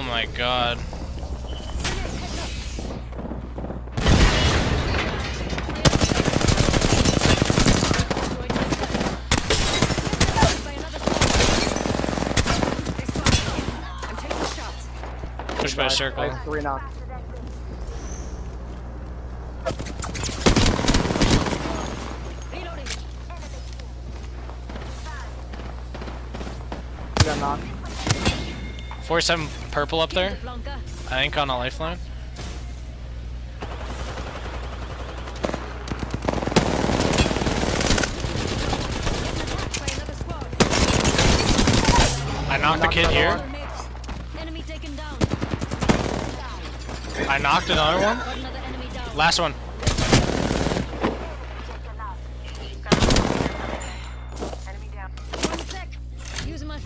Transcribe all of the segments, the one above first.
my god. Push by a circle. 3 knocks. Got knocked. 47 purple up there. I think on a lifeline. I knocked the kid here. I knocked another one. Last one.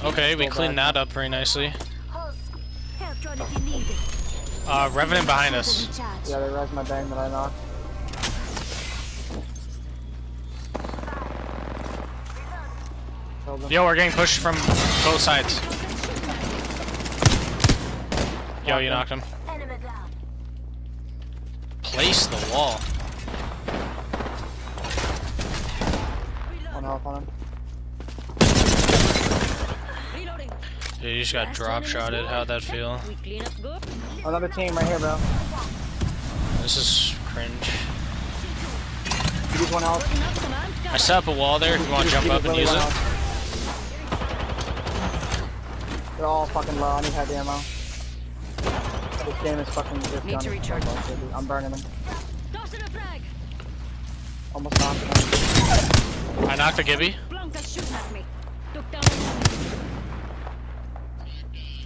Okay, we cleaned that up pretty nicely. Revenant behind us. Yeah, they res my bang that I knocked. Yo, we're getting pushed from both sides. Yo, you knocked him. Place the wall. One health on him. Dude, you just got drop shotted. How'd that feel? Another team right here, bro. This is cringe. You use one health. I set up a wall there if you want to jump up and use it. They're all fucking low. I need heavy ammo. This game is fucking just Need to recharge. I'm burning them. Almost knocked him. I knocked a Gibby.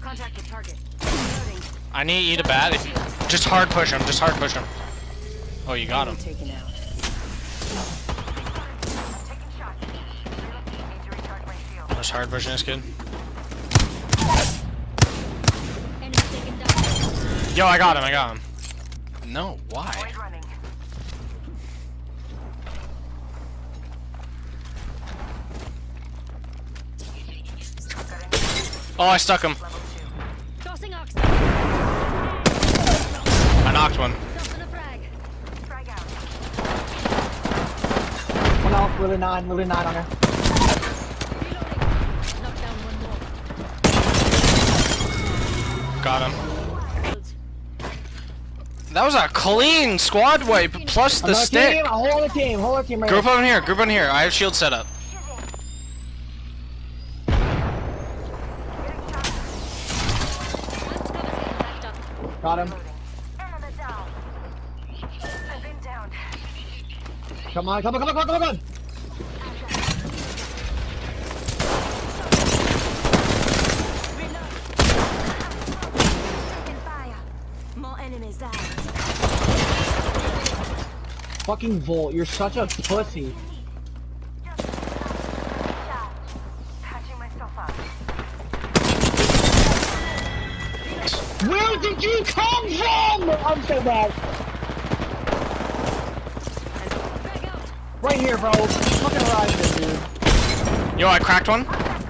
Contact the target. I need you to bat. Just hard push him. Just hard push him. Oh, you got him. Taken out. Just hard pushing this kid. Yo, I got him. I got him. No, why? Oh, I stuck him. I knocked one. One health, really nine on her. Got him. That was a clean squad wipe plus the Another stick. Team, a whole other team right Group here. on here. Group on here. I have shield set up. Got him. Come on. More enemies down. Fucking Volt, you're such a pussy. Where did you come from? I'm so bad. Right here, bro. Fucking horizon, dude. Yo, I cracked one.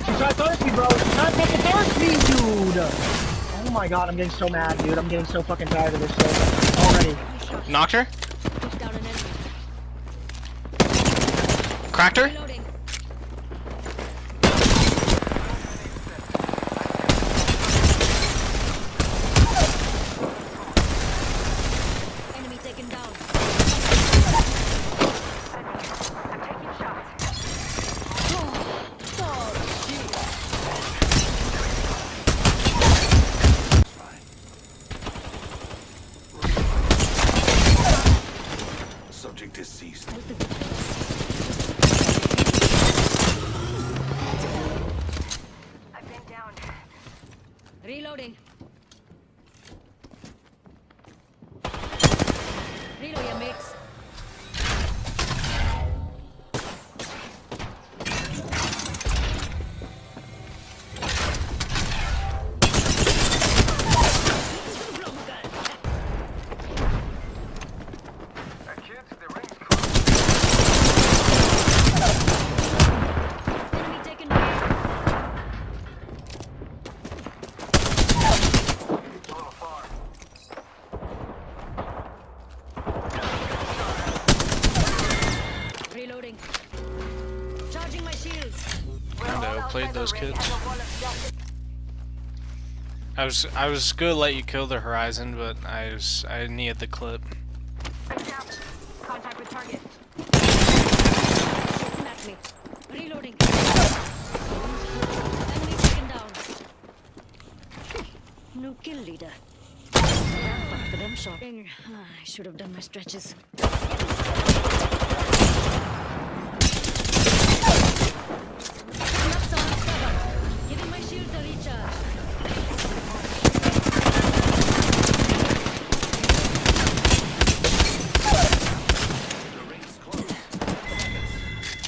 She's trying to thirst me, bro. She's trying to fucking thirst me, dude. Oh my god, I'm getting so mad, dude. I'm getting so fucking tired of this shit already. Knocked her. Cracked her. Enemy taken down. Subject is ceased. I've been down. Reloading. Reload your mix. Enemy taken down. those kids. I was gonna let you kill the Horizon, but I needed the clip. Contact with target. Shooting at me. Reloading. Enemy taken down. New kill leader. Rampart for them shopping. I should have done my stretches. Giving my shields a recharge.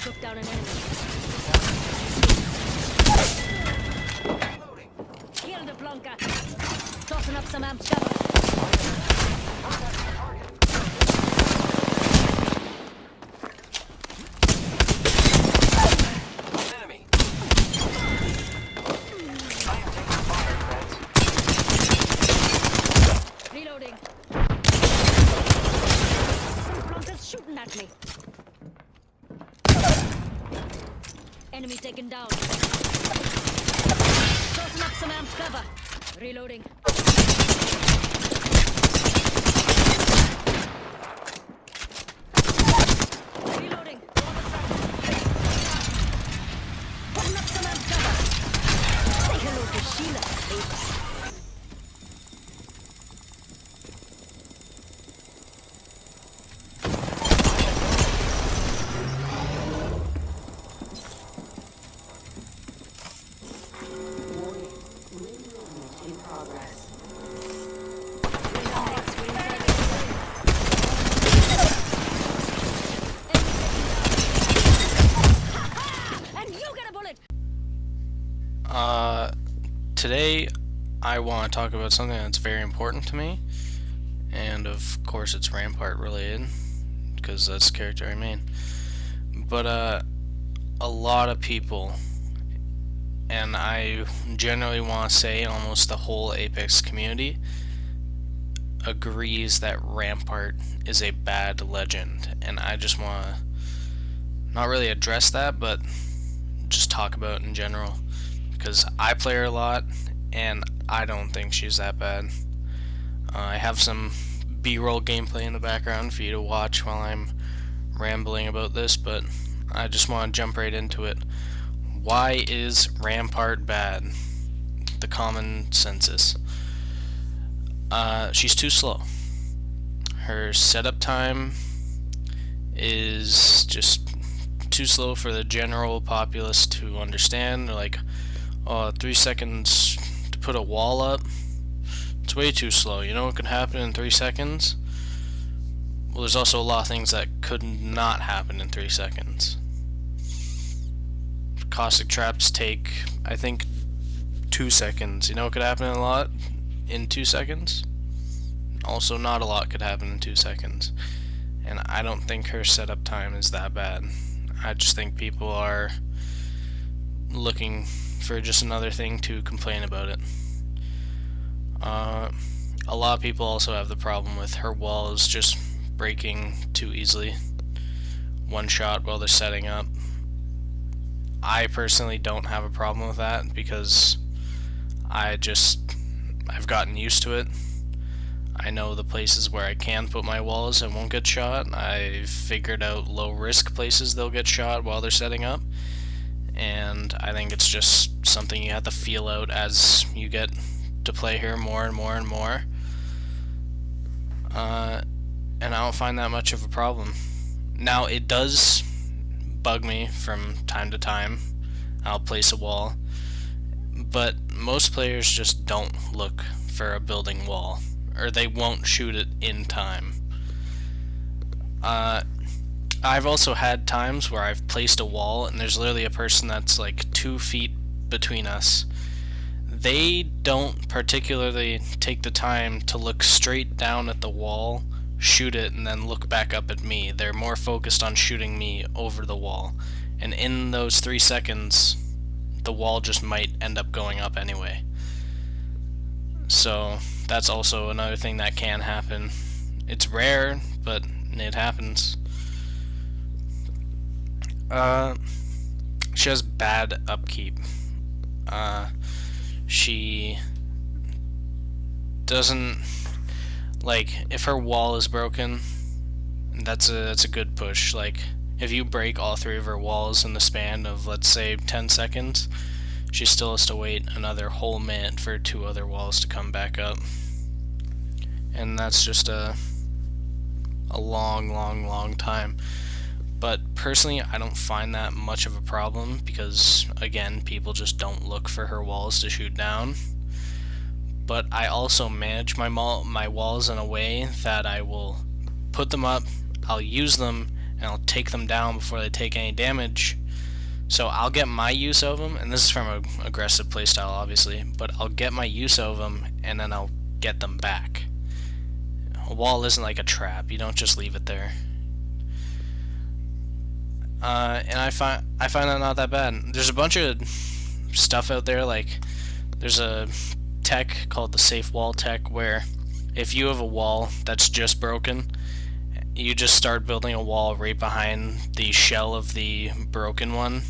Took down an enemy. Kill the plonker. Tossing up some amps cover. Reloading. Some plonkers shooting at me. Enemy taken down. Tossing up some amps cover. Reloading. Reloading. Putting up some amps cover. Say hello to Sheila. Today I want to talk about something that's very important to me, and of course it's Rampart related, because that's the character I made. But a lot of people, and I generally want to say almost the whole Apex community, agrees that Rampart is a bad legend, and I just want to not really address that, but just talk about it in general, because I play her a lot and I don't think she's that bad. I have some B-roll gameplay in the background for you to watch while I'm rambling about this, but I just want to jump right into it. Why is Rampart bad? The common census. She's too slow. Her setup time is just too slow for the general populace to understand. They're like, oh, 3 seconds to put a wall up? It's way too slow. You know what could happen in 3 seconds? Well, there's also a lot of things that could not happen in 3 seconds. Caustic traps take, I think, 2 seconds. You know what could happen a lot in 2 seconds? Also, not a lot could happen in 2 seconds. And I don't think her setup time is that bad. I just think people are looking for just another thing to complain about it. A lot of people also have the problem with her walls just breaking too easily. One shot while they're setting up. I personally don't have a problem with that because I've gotten used to it. I know the places where I can put my walls and won't get shot. I've figured out low risk places they'll get shot while they're setting up. And I think it's just something you have to feel out as you get to play her more and more and more. And I don't find that much of a problem. Now, it does bug me from time to time. I'll place a wall. But most players just don't look for a building wall, or they won't shoot it in time. I've also had times where I've placed a wall and there's literally a person that's like 2 feet between us. They don't particularly take the time to look straight down at the wall, shoot it, and then look back up at me. They're more focused on shooting me over the wall. And in those 3 seconds, the wall just might end up going up anyway. So that's also another thing that can happen. It's rare, but it happens. She has bad upkeep. She doesn't, like, if her wall is broken, that's a good push. Like, if you break all 3 of her walls in the span of, let's say, 10 seconds, she still has to wait another whole minute for 2 other walls to come back up. And that's just a long time. But personally, I don't find that much of a problem because, again, people just don't look for her walls to shoot down. But I also manage my walls in a way that I will put them up, I'll use them, and I'll take them down before they take any damage. So I'll get my use of them, and this is from an aggressive playstyle, obviously, but I'll get my use of them, and then I'll get them back. A wall isn't like a trap. You don't just leave it there. And I find that not that bad. There's a bunch of stuff out there, like there's a tech called the safe wall tech, where if you have a wall that's just broken, you just start building a wall right behind the shell of the broken one,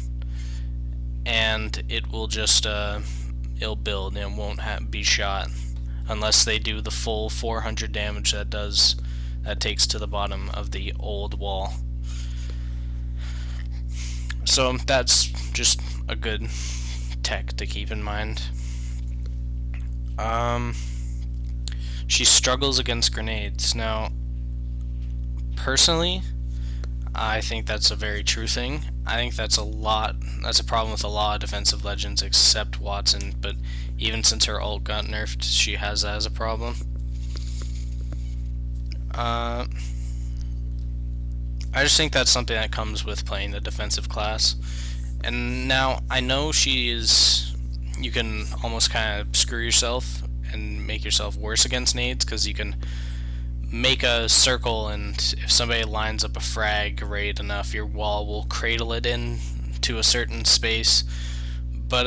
and it will just it'll build and it won't be shot unless they do the full 400 damage that takes to the bottom of the old wall. So that's just a good tech to keep in mind. She struggles against grenades. Now, personally, I think that's a very true thing. I think that's a problem with a lot of defensive legends except Watson, but even since her ult got nerfed, she has that as a problem. I just think that's something that comes with playing the defensive class. And now, I know you can almost kind of screw yourself and make yourself worse against nades, because you can make a circle, and if somebody lines up a frag right enough, your wall will cradle it in to a certain space. But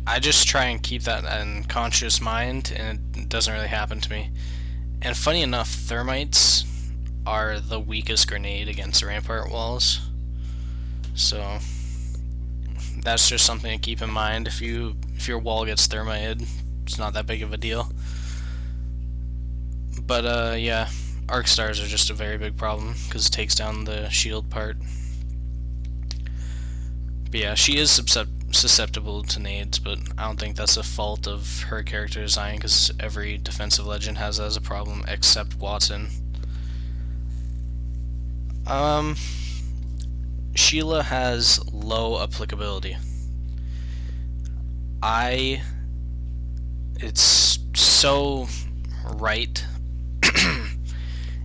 I just try and keep that in conscious mind, and it doesn't really happen to me. And funny enough, thermites are the weakest grenade against rampart walls. So that's just something to keep in mind. If your wall gets thermited, it's not that big of a deal. But yeah, arc stars are just a very big problem because it takes down the shield part. But yeah, she is susceptible to nades, but I don't think that's a fault of her character design, because every defensive legend has that as a problem except Watson. Sheila has low applicability. It's so right.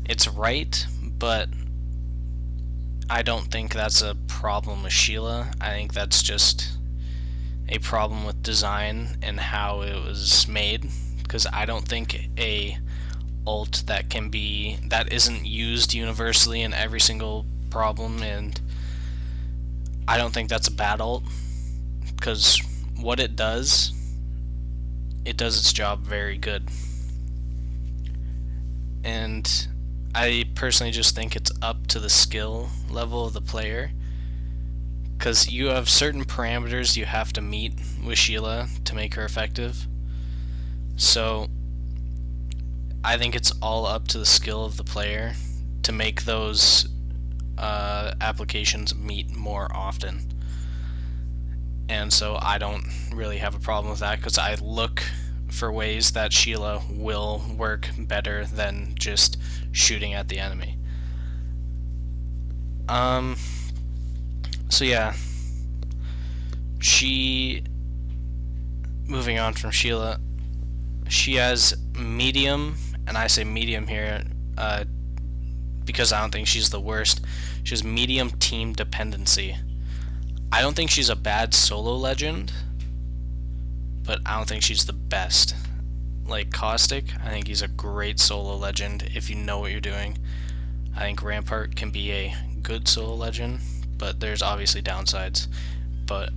It's right, but I don't think that's a problem with Sheila. I think that's just a problem with design and how it was made, because I don't think a ult that isn't used universally in every single problem, and I don't think that's a bad ult, because what it does its job very good. And I personally just think it's up to the skill level of the player, because you have certain parameters you have to meet with Sheila to make her effective. So I think it's all up to the skill of the player to make those applications meet more often. And so I don't really have a problem with that, because I look for ways that Sheila will work better than just shooting at the enemy. So yeah, moving on from Sheila, she has medium, and I say medium here because I don't think she's the worst. She has medium team dependency. I don't think she's a bad solo legend, but I don't think she's the best. Like Caustic, I think he's a great solo legend if you know what you're doing. I think Rampart can be a good solo legend, but there's obviously downsides. But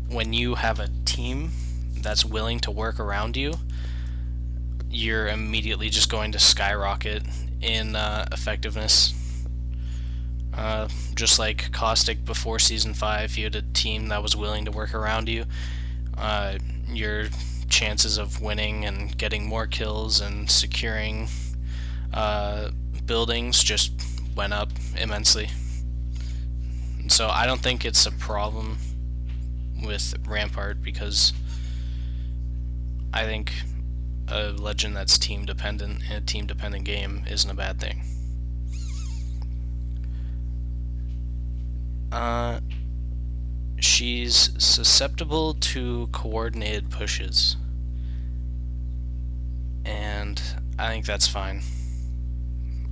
when you have a team that's willing to work around you, you're immediately just going to skyrocket in effectiveness. Just like Caustic before Season 5, you had a team that was willing to work around you. Your chances of winning and getting more kills and securing buildings just went up immensely. So I don't think it's a problem with Rampart, because I think a legend that's team dependent in a team dependent game isn't a bad thing. She's susceptible to coordinated pushes, and I think that's fine.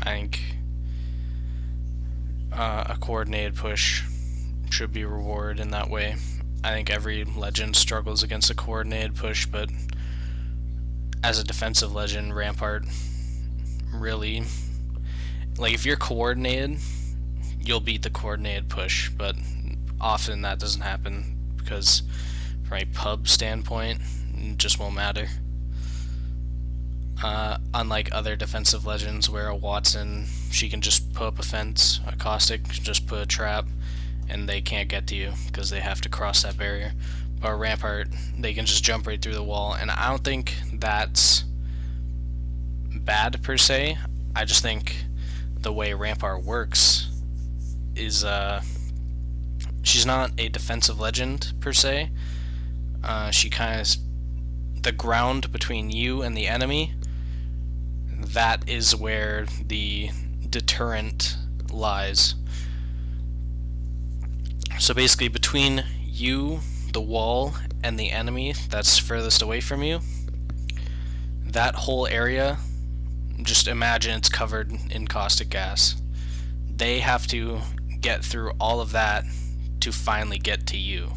I think a coordinated push should be rewarded in that way. I think every legend struggles against a coordinated push, but as a defensive legend, Rampart really, like, if you're coordinated, you'll beat the coordinated push, but often that doesn't happen because from a pub standpoint, it just won't matter. Unlike other defensive legends where a Watson, she can just put up a fence, a Caustic can just put a trap, and they can't get to you because they have to cross that barrier. But a Rampart, they can just jump right through the wall, and I don't think that's bad per se. I just think the way Rampart works is she's not a defensive legend per se. She kind of, the ground between you and the enemy, that is where the deterrent lies. So basically between you, the wall, and the enemy that's furthest away from you, that whole area, just imagine it's covered in caustic gas. They have to get through all of that to finally get to you,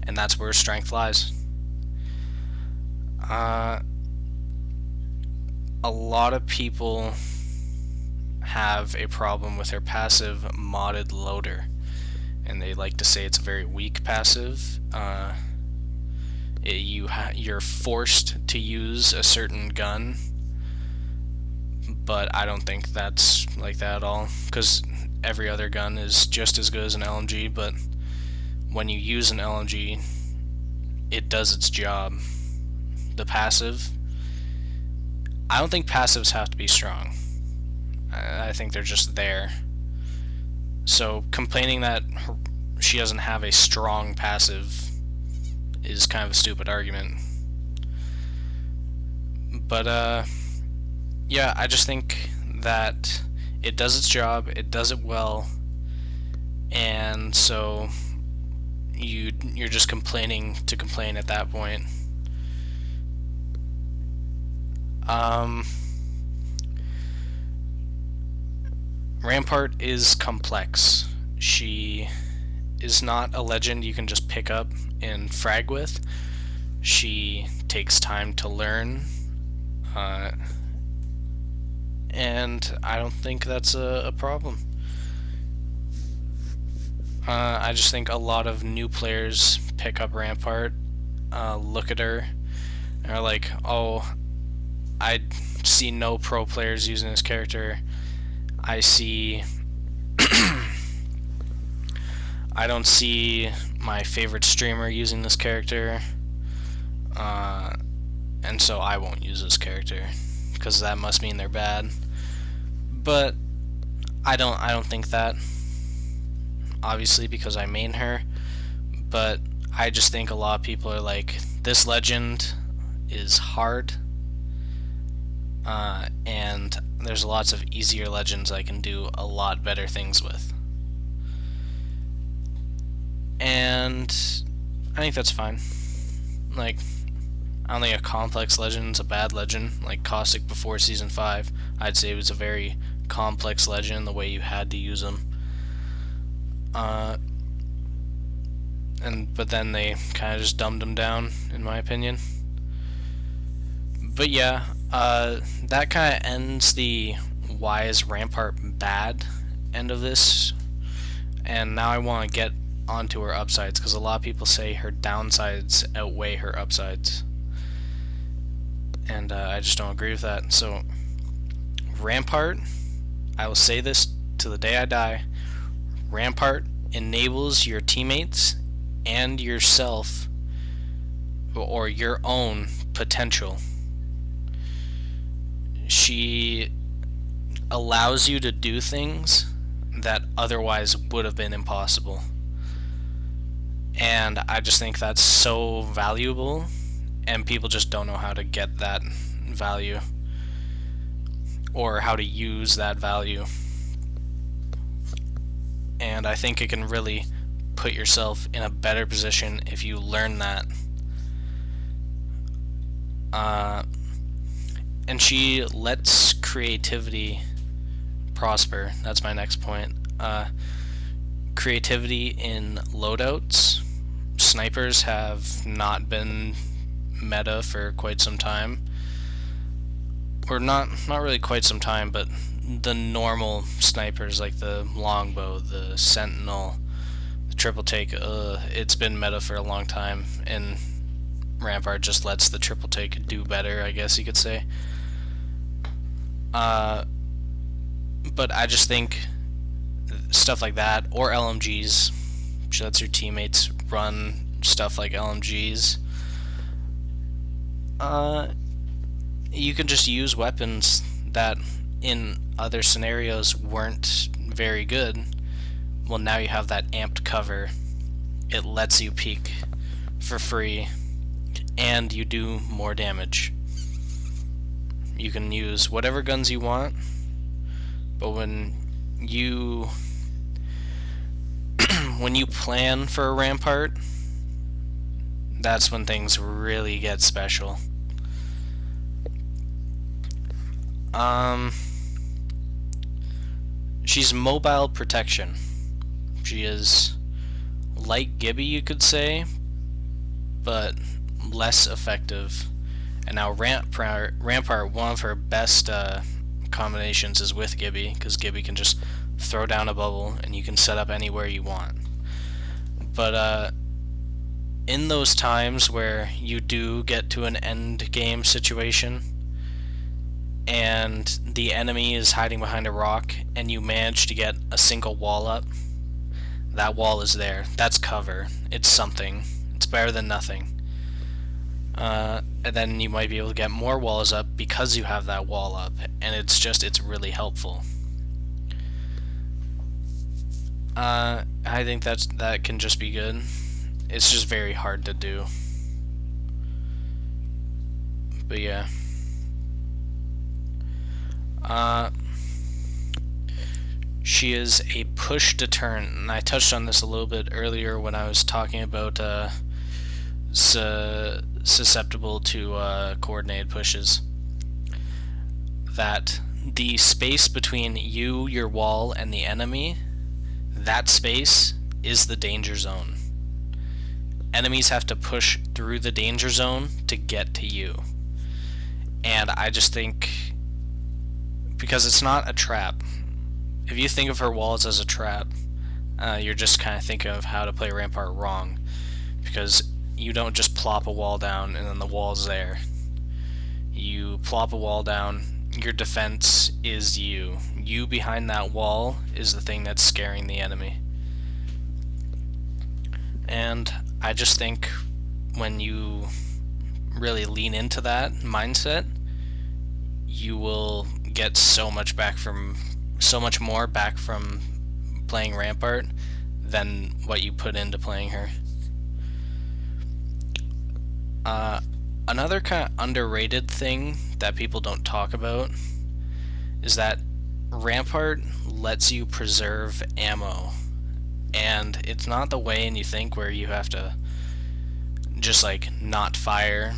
and that's where strength lies. A lot of people have a problem with her passive modded loader, and they like to say it's a very weak passive. You're forced to use a certain gun, but I don't think that's like that at all, because every other gun is just as good as an LMG, but when you use an LMG, it does its job. The passive, I don't think passives have to be strong. I think they're just there. So complaining that she doesn't have a strong passive is kind of a stupid argument. But yeah, I just think that it does its job, it does it well, and so you're just complaining to complain at that point. Rampart is complex. She is not a legend you can just pick up and frag with. She takes time to learn, and I don't think that's a problem. I just think a lot of new players pick up Rampart, look at her, and are like, oh, I see no pro players using this character. I see I don't see my favorite streamer using this character, and so I won't use this character because that must mean they're bad. But I don't think that, obviously, because I main her, but I just think a lot of people are like, this legend is hard, and there's lots of easier legends I can do a lot better things with. And I think that's fine. Like, I don't think a complex legend's a bad legend. Like Caustic before Season 5, I'd say it was a very complex legend, the way you had to use them. But then they kind of just dumbed them down, in my opinion. But yeah, that kind of ends the why is Rampart bad end of this. And now I want to get onto her upsides, because a lot of people say her downsides outweigh her upsides. And I just don't agree with that. So, Rampart, I will say this to the day I die, Rampart enables your teammates and yourself, or your own potential. She allows you to do things that otherwise would have been impossible. And I just think that's so valuable, and people just don't know how to get that value or how to use that value. And I think it can really put yourself in a better position if you learn that. And she lets creativity prosper. That's my next point. Creativity in loadouts. Snipers have not been meta for quite some time. Or not really quite some time, but the normal snipers like the longbow, the sentinel, the triple take, it's been meta for a long time, and Rampart just lets the triple take do better, I guess you could say. But I just think stuff like that, or LMGs, she lets your teammates run stuff like LMGs. You can just use weapons that in other scenarios weren't very good. Well, now you have that amped cover. It lets you peek for free, and you do more damage. You can use whatever guns you want, but when you plan for a Rampart, that's when things really get special. She's mobile protection. She is like Gibby, you could say, but less effective. And now Rampart, one of her best combinations is with Gibby, because Gibby can just throw down a bubble and you can set up anywhere you want. But in those times where you do get to an end game situation and the enemy is hiding behind a rock and you manage to get a single wall up, that wall is there. That's cover. It's something. It's better than nothing. And then you might be able to get more walls up because you have that wall up, and it's really helpful. I think that can just be good. It's just very hard to do. But yeah. She is a push deterrent, and I touched on this a little bit earlier when I was talking about susceptible to coordinated pushes. That the space between you, your wall, and the enemy, that space is the danger zone. Enemies have to push through the danger zone to get to you. And I just think, because it's not a trap, if you think of her walls as a trap, you're just kind of thinking of how to play Rampart wrong, because you don't just plop a wall down and then the wall's there. You plop a wall down, your defense is you. You behind that wall is the thing that's scaring the enemy. And I just think when you really lean into that mindset, you will get so much more back from playing Rampart than what you put into playing her. Another kind of underrated thing that people don't talk about is that Rampart lets you preserve ammo, and it's not the way you think where you have to just like not fire,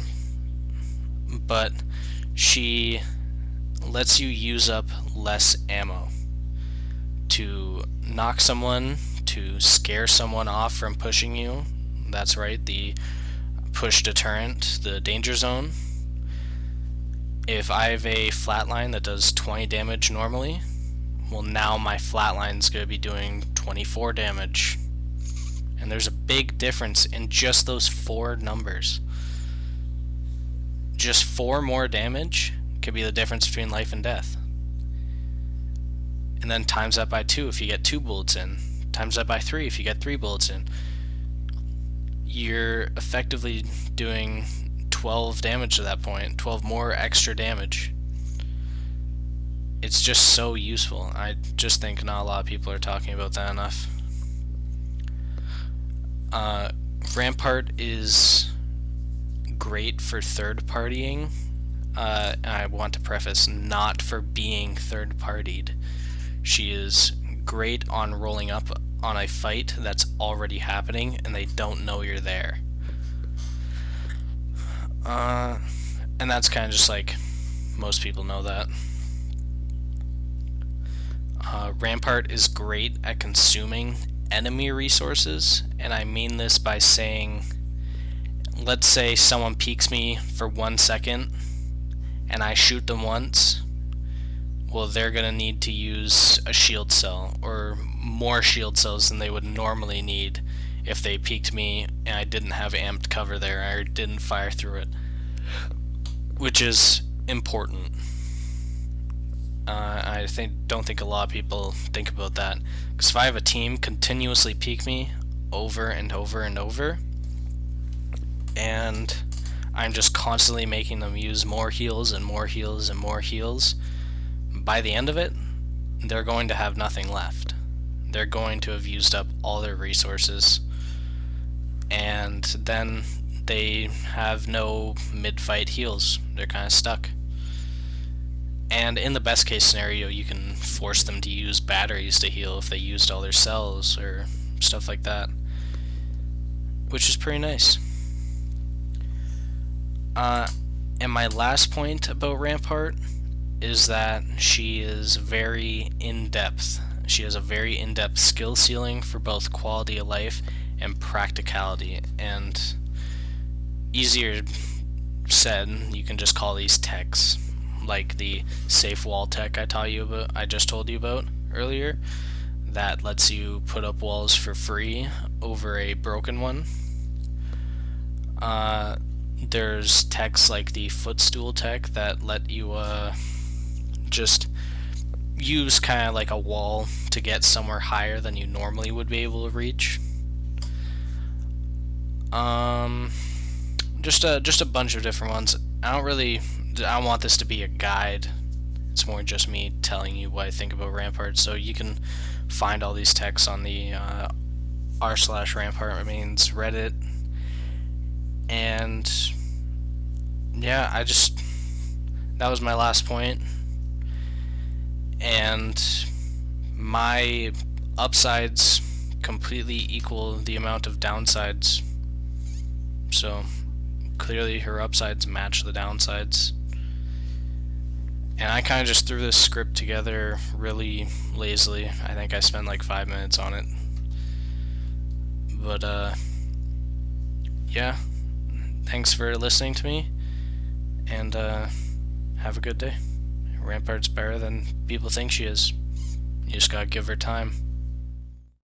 but she lets you use up less ammo to knock someone, to scare someone off from pushing you. That's right, the push deterrent, the danger zone. If I have a flatline that does 20 damage normally, well, now my flatline's going to be doing 24 damage. And there's a big difference in just those 4 numbers. Just 4 more damage could be the difference between life and death. and then times that by 2 if you get 2 bullets in, times that by 3 if you get 3 bullets in. You're effectively doing 12 damage at that point, 12 more extra damage. It's just so useful. I just think not a lot of people are talking about that enough. Rampart is great for third-partying. I want to preface, not for being third-partied. She is great on rolling up on a fight that's already happening and they don't know you're there. And that's kind of just like, most people know that. Rampart is great at consuming enemy resources, and I mean this by saying, let's say someone peeks me for 1 second and I shoot them once. Well, they're gonna need to use a shield cell, or more shield cells than they would normally need if they peeked me and I didn't have amped cover there, or didn't fire through it, which is important. I don't think a lot of people think about that, because if I have a team continuously peek me over and over and over, and I'm just constantly making them use more heals and more heals and more heals, by the end of it, they're going to have nothing left. They're going to have used up all their resources, and then they have no mid-fight heals. They're kind of stuck. And in the best case scenario, you can force them to use batteries to heal if they used all their cells or stuff like that, which is pretty nice. And my last point about Rampart is that she is very in-depth. She has a very in-depth skill ceiling for both quality of life and practicality, and easier said, you can just call these techs, like the safe wall tech I just told you about earlier, that lets you put up walls for free over a broken one. There's techs like the footstool tech that let you just use kind of like a wall to get somewhere higher than you normally would be able to reach. Just a bunch of different ones. I don't want this to be a guide. It's more just me telling you what I think about Rampart. So you can find all these texts on the r/Rampart Remains Reddit. And yeah, that was my last point. And my upsides completely equal the amount of downsides. So clearly her upsides match the downsides. And I kind of just threw this script together really lazily. I think I spent like 5 minutes on it. But yeah, thanks for listening to me, and have a good day. Rampart's better than people think she is. You just gotta give her time.